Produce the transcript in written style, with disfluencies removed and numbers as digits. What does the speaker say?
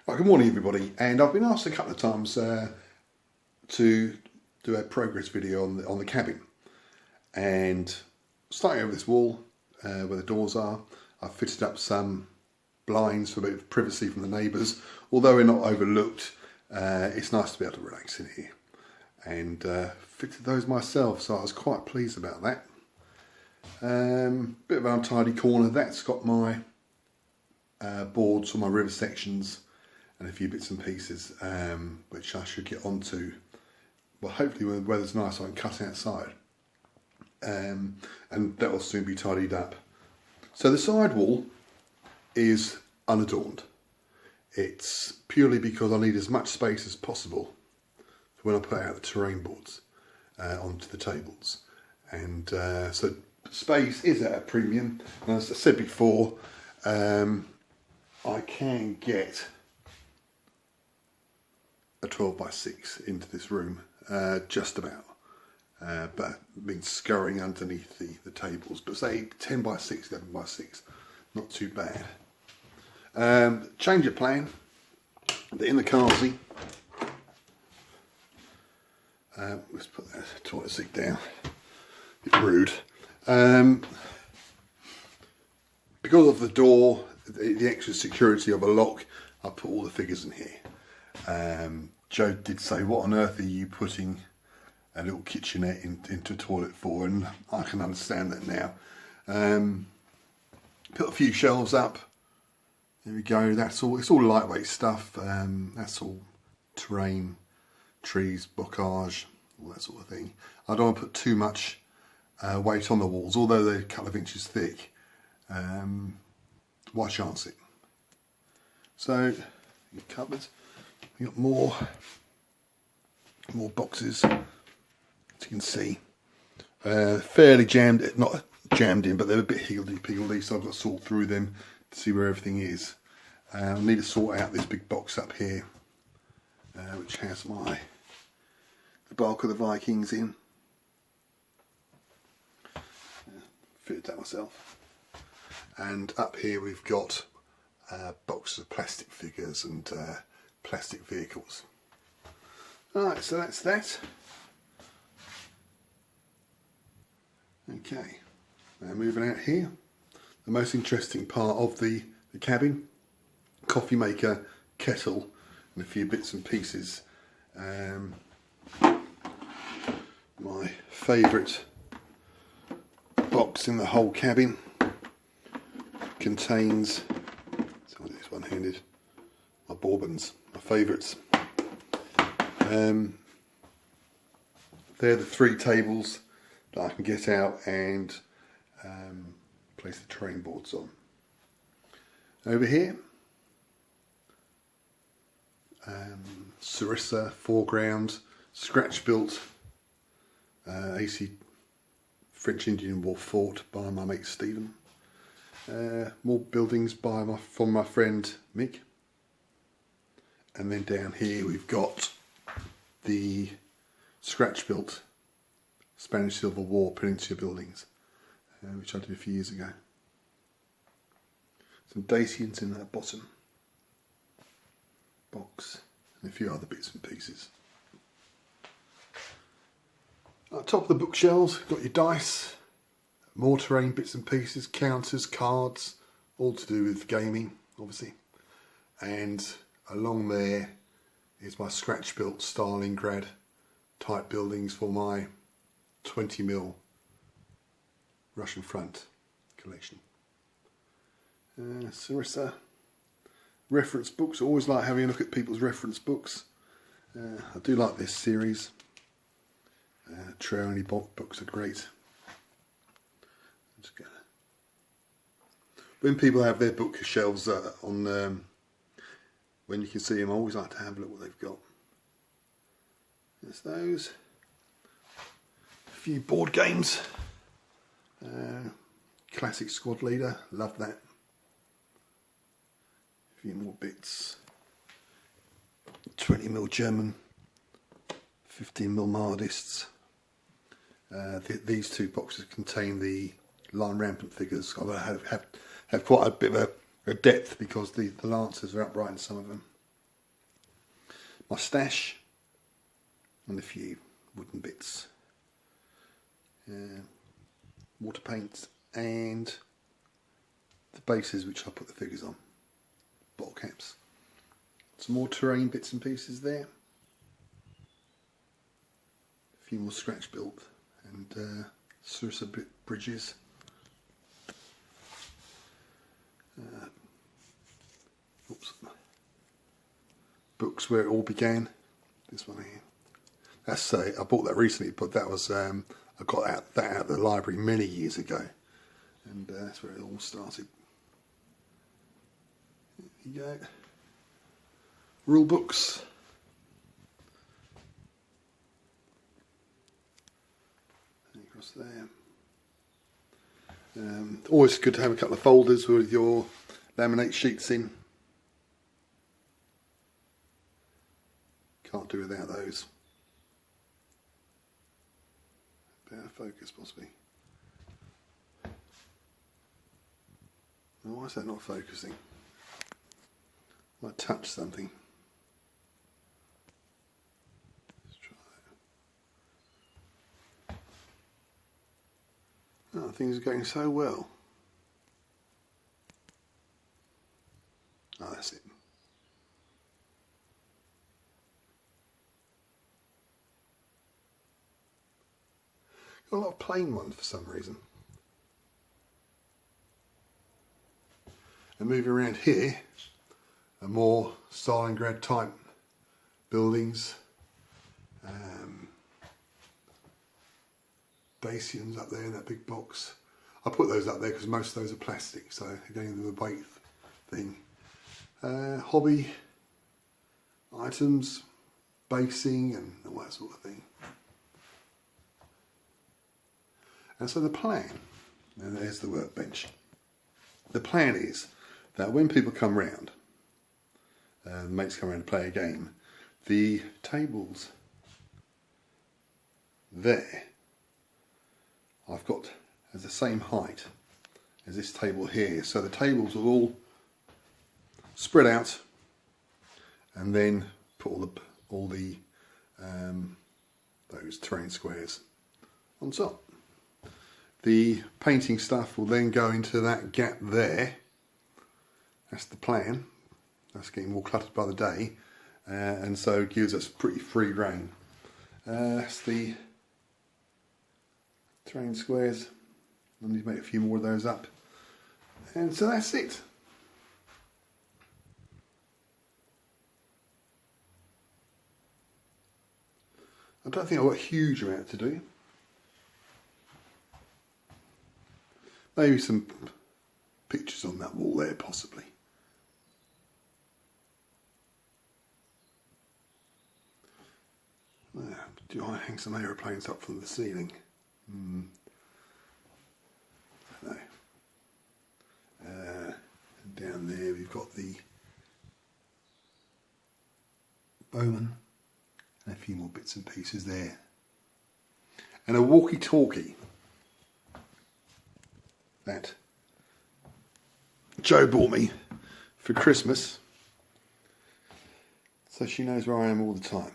Right, good morning everybody, and I've been asked a couple of times to do a progress video on the cabin. And starting over this wall where the doors are, I've fitted up some blinds for a bit of privacy from the neighbours. Although we're not overlooked, it's nice to be able to relax in here. And fitted those myself, so I was quite pleased about that. Bit of an untidy corner. That's got my boards for my river sections and a few bits and pieces, which I should get onto. Well, hopefully when the weather's nice I can cut outside, and that will soon be tidied up. So the side wall is unadorned. It's purely because I need as much space as possible for when I put out the terrain boards onto the tables. And so space is at a premium, and as I said before, I can get a 12 by 6 into this room, just about, but I've been scurrying underneath the tables, but say 10 by 6, 11 by 6, not too bad. Change of plan, in the Carsey, let's put that toilet seat down, a bit rude. Because of the door, the extra security of a lock, I put all the figures in here. Joe did say, what on earth are you putting a little kitchenette into a toilet for? And I can understand that now. Put a few shelves up. There we go. That's all. It's all lightweight stuff. That's all terrain, trees, bocage, all that sort of thing. I don't want to put too much weight on the walls, although they're a couple of inches thick. Why chance it? So, cupboards. We've got more boxes, as you can see. Fairly jammed, not jammed in, but they're a bit higgledy-piggledy, so I've got to sort through them to see where everything is. I need to sort out this big box up here, which has the bulk of the Vikings in. Fitted that myself. And up here we've got boxes of plastic figures and plastic vehicles. Alright, so that's that. Okay, now moving out here. The most interesting part of the cabin. Coffee maker, kettle, and a few bits and pieces. My favourite box in the whole cabin contains, so I'll do this one-handed, my bourbons, my favourites. They're the 3 tables that I can get out and place the terrain boards on. Over here, Sarissa foreground, scratch built AC French Indian War fort by my mate Stephen. More buildings from my friend Mick. And then down here we've got the scratch built Spanish Civil War Peninsula buildings, which I did a few years ago. Some Dacians in that bottom box and a few other bits and pieces. At the top of the bookshelves, you've got your dice, more terrain bits and pieces, counters, cards, all to do with gaming, obviously. And along there is my scratch built Stalingrad type buildings for my 20mm Russian front collection. Sarissa. Reference books. I always like having a look at people's reference books. I do like this series. Tray-only books are great. When people have their bookshelves on, when you can see them, I always like to have a look what they've got. There's those. A few board games. Classic Squad Leader, love that. A few more bits. 20mm German, 15mm Mardists. These 2 boxes contain the line rampant figures. I have quite a bit of a depth because the lancers are upright in some of them. my stash and a few wooden bits, water paints, and the bases which I put the figures on, bottle caps. Some more terrain bits and pieces there, a few more scratch built, and Sursa bridges. Oops. Books where it all began. This one here. That's I bought that recently, but that was I got that out of the library many years ago, and that's where it all started. There you go. Rule books. Across there. Always good to have a couple of folders with your laminate sheets in. Can't do without those. Better focus, possibly. Oh, why is that not focusing? Might touch something. Let's try that. Oh, things are going so well. Oh, that's it. Got a lot of plain ones for some reason. And moving around here are more Stalingrad type buildings. Dacians up there in that big box. I put those up there because most of those are plastic, so again the weight thing. Hobby items, basing and all that sort of thing. And so the plan, and there's the workbench. The plan is that when people come round, mates come around to play a game, the tables there I've got as the same height as this table here. So the tables will all spread out, and then put all the those terrain squares on top. The painting stuff will then go into that gap there. That's the plan. That's getting more cluttered by the day, and so it gives us pretty free rein. That's the terrain squares. I need to make a few more of those up, and so that's it. I don't think I've got a huge amount to do. Maybe some pictures on that wall there, possibly. Do I hang some aeroplanes up from the ceiling? I don't know. Down there we've got the Bowman and a few more bits and pieces there. And a walkie-talkie that Jo bought me for Christmas, so she knows where I am all the time.